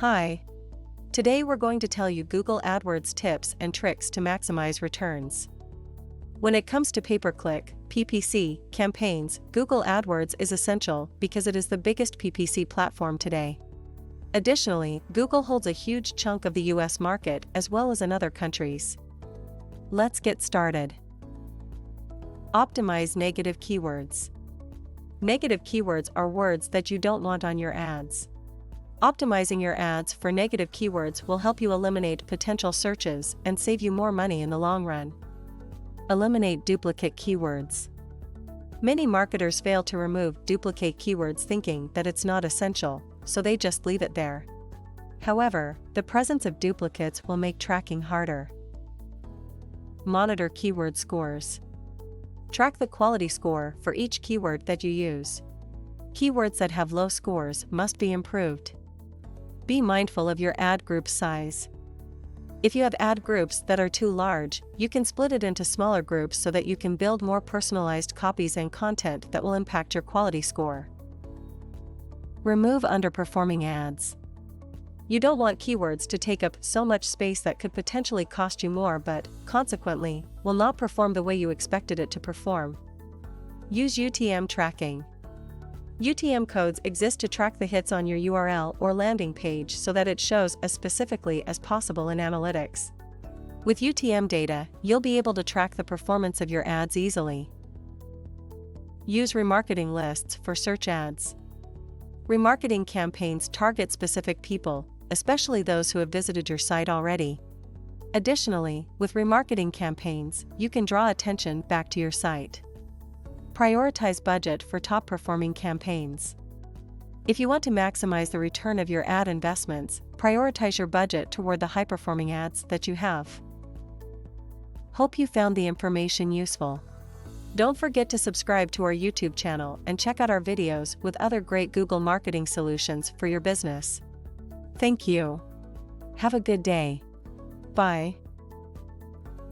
Hi. Today we're going to tell you Google AdWords tips and tricks to maximize returns. When it comes to pay-per-click campaigns, Google AdWords is essential because it is the biggest PPC platform today. Additionally, Google holds a huge chunk of the US market as well as in other countries. Let's get started. Optimize negative keywords. Negative keywords are words that you don't want on your ads. Optimizing your ads for negative keywords will help you eliminate potential searches and save you more money in the long run. Eliminate duplicate keywords. Many marketers fail to remove duplicate keywords thinking that it's not essential, so they just leave it there. However, the presence of duplicates will make tracking harder. Monitor keyword scores. Track the quality score for each keyword that you use. Keywords that have low scores must be improved. Be mindful of your ad group size. If you have ad groups that are too large, you can split it into smaller groups so that you can build more personalized copies and content that will impact your quality score. Remove underperforming ads. You don't want keywords to take up so much space that could potentially cost you more but, consequently, will not perform the way you expected it to perform. Use UTM Tracking. UTM codes exist to track the hits on your URL or landing page so that it shows as specifically as possible in analytics. With UTM data, you'll be able to track the performance of your ads easily. Use remarketing lists for search ads. Remarketing campaigns target specific people, especially those who have visited your site already. Additionally, with remarketing campaigns, you can draw attention back to your site. Prioritize budget for top-performing campaigns. If you want to maximize the return of your ad investments, prioritize your budget toward the high-performing ads that you have. Hope you found the information useful. Don't forget to subscribe to our YouTube channel and check out our videos with other great Google marketing solutions for your business. Thank you. Have a good day. Bye.